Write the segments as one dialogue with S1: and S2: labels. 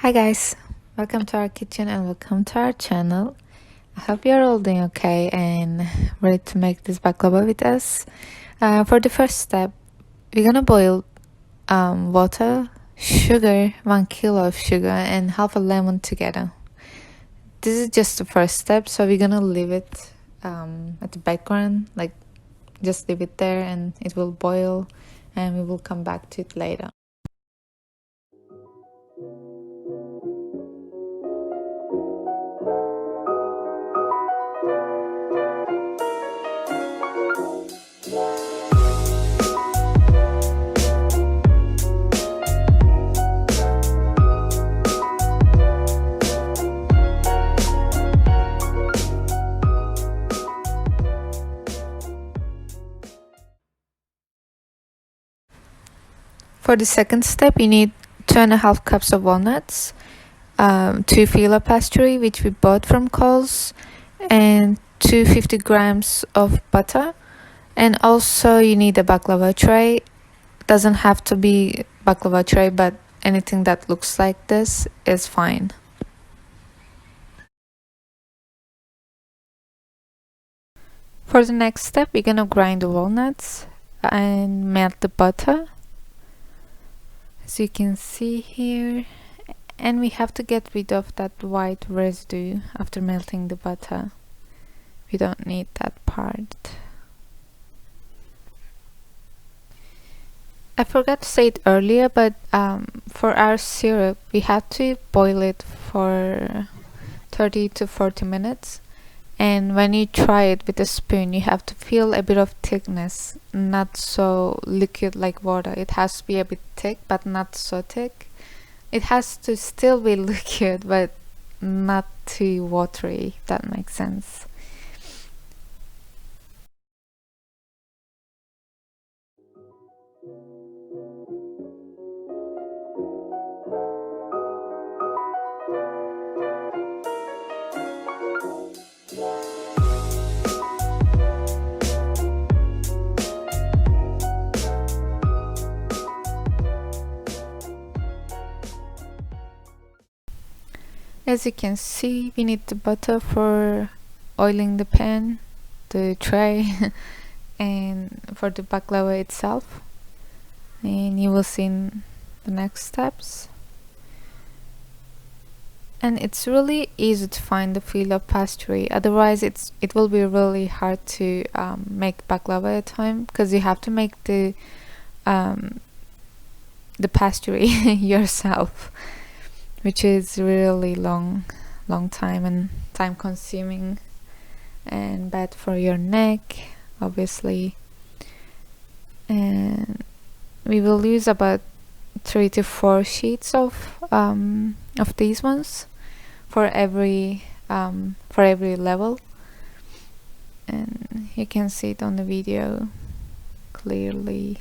S1: Hi guys, welcome to our kitchen and welcome to our channel. I hope you're all doing okay and ready to make this baklava with us. For the first step, we're gonna boil water, sugar, 1 kilo of sugar and half a lemon together. This is just the first step, so we're gonna leave it at the background, like just leave it there and it will boil and we will come back to it later. For the second step, you need 2.5 cups of walnuts, 2 filo pastry, which we bought from Coles, and 250 grams of butter. And also you need a baklava tray. Doesn't have to be baklava tray, but anything that looks like this is fine. For the next step, we're gonna grind the walnuts and melt the butter, as you can see here, and we have to get rid of that white residue after melting the butter. We don't need that part. I forgot to say it earlier, but for our syrup we have to boil it for 30 to 40 minutes, and when you try it with a spoon you have to feel a bit of thickness, not so liquid like water. It has to be a bit thick but not so thick. It has to still be liquid but not too watery, if that makes sense. As you can see, we need the butter for oiling the pan, the tray, and for the baklava itself. And you will see in the next steps. And it's really easy to find the filo pastry. Otherwise, it will be really hard to make baklava at home, because you have to make the pastry yourself, which is really long time and time consuming and bad for your neck, obviously. And we will use about 3 to 4 sheets of these ones for every level, and you can see it on the video clearly.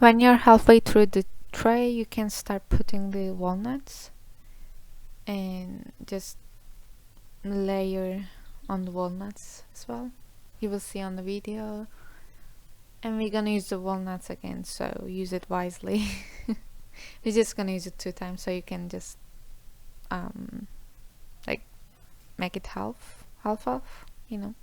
S1: When you're halfway through the tray, you can start putting the walnuts and just layer on the walnuts as well. You will see on the video. And we're gonna use the walnuts again, so use it wisely. We're just gonna use it 2 times, so you can just like make it half off, you know.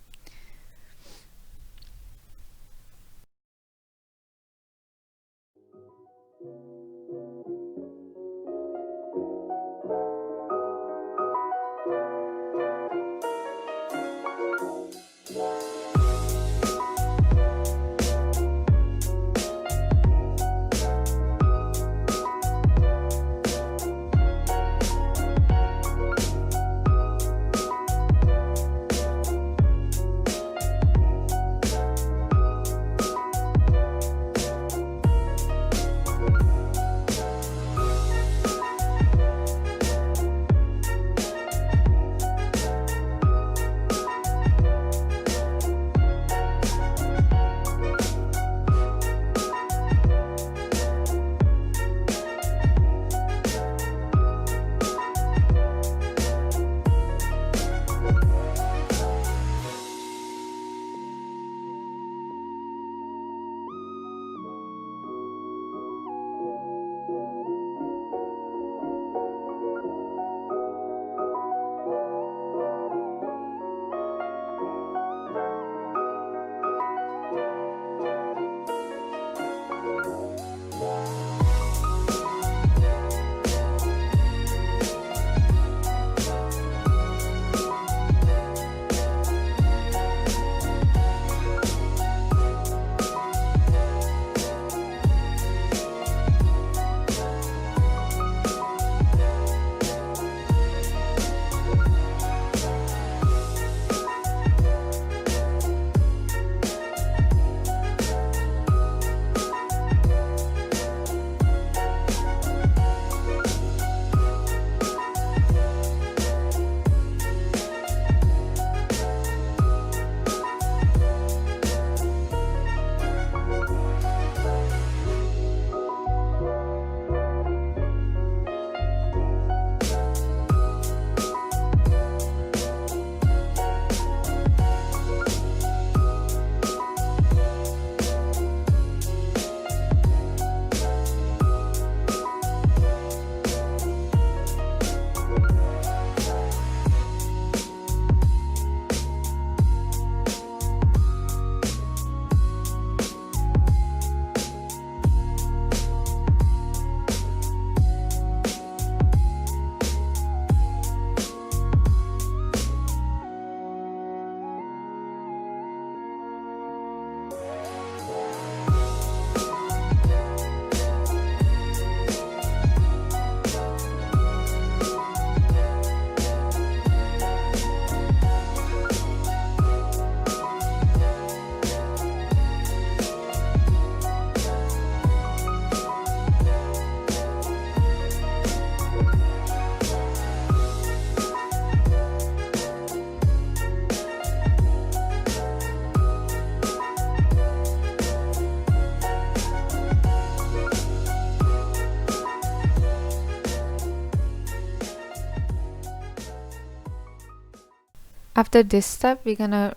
S1: After this step, we're gonna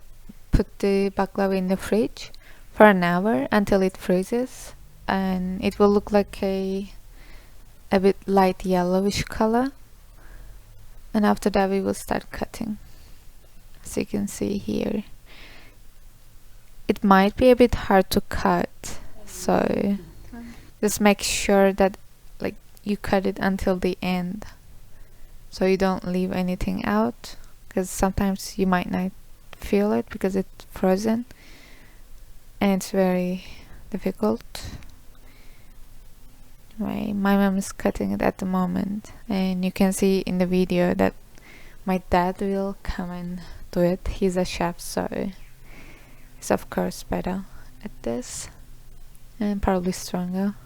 S1: put the baklava in the fridge for an hour until it freezes, and it will look like a bit light yellowish color. And after that, we will start cutting. As you can see here, it might be a bit hard to cut, so just make sure that like you cut it until the end, so you don't leave anything out, because sometimes you might not feel it because it's frozen and it's very difficult. Right, my mom is cutting it at the moment, and you can see in the video that my dad will come and do it. He's a chef, so he's of course better at this and probably stronger.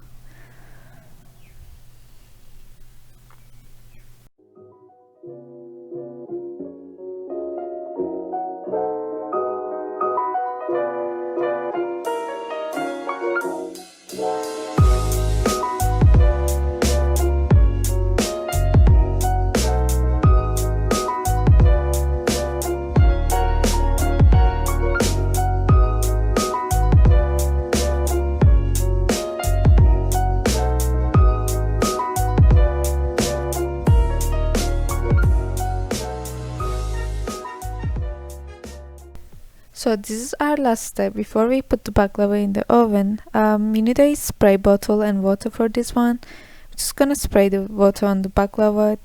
S1: So this is our last step before we put the baklava in the oven. You need a spray bottle and water for this one. I'm just gonna spray the water on the baklava.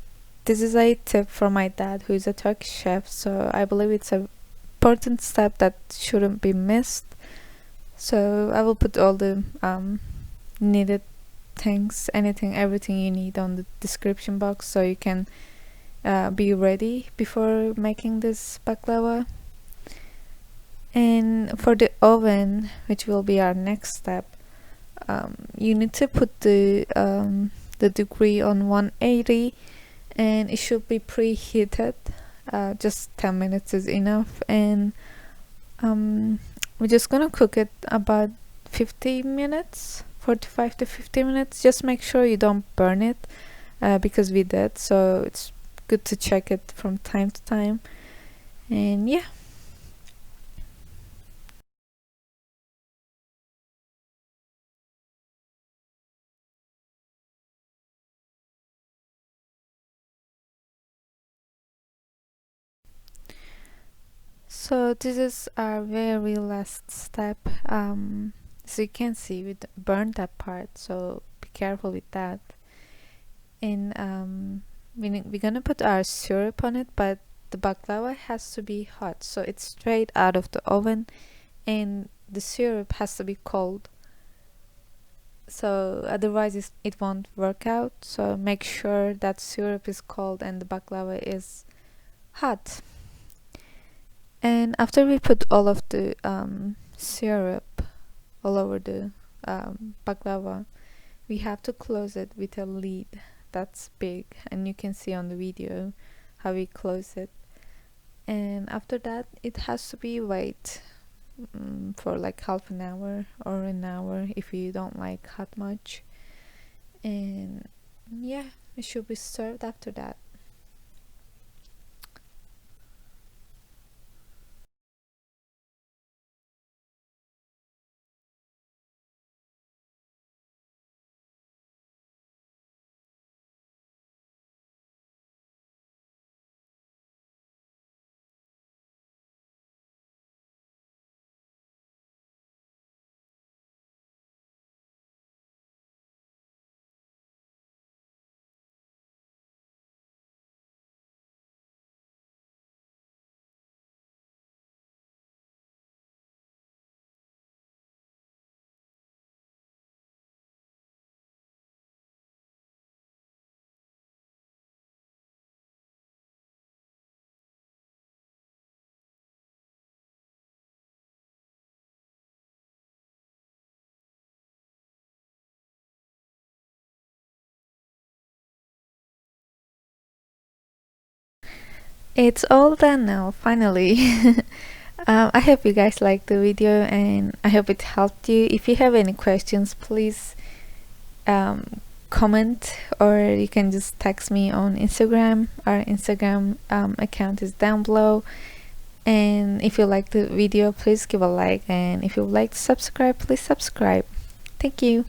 S1: This is a tip from my dad, who is a Turkish chef, so I believe it's an important step that shouldn't be missed. So I will put all the needed things, everything you need on the description box, so you can be ready before making this baklava. And for the oven, which will be our next step, you need to put the degree on 180, and it should be preheated. Just 10 minutes is enough, and we're just gonna cook it about 50 minutes, 45 to 50 minutes. Just make sure you don't burn it, because we did, so it's good to check it from time to time. And yeah. So this is our very last step. So you can see we burned that part, so be careful with that. And we're gonna put our syrup on it, but the baklava has to be hot, so it's straight out of the oven, and the syrup has to be cold, so otherwise it won't work out. So make sure that syrup is cold and the baklava is hot. And after we put all of the syrup all over the baklava, we have to close it with a lid that's big, and you can see on the video how we close it. And after that, it has to be wait for like half an hour or an hour if you don't like hot much. And yeah, it should be served after that. It's all done now, finally. I hope you guys liked the video, and I hope it helped you. If you have any questions, please comment, or you can just text me on Instagram. Our Instagram account is down below. And if you like the video, please give a like, and if you would like to subscribe, please subscribe. Thank you.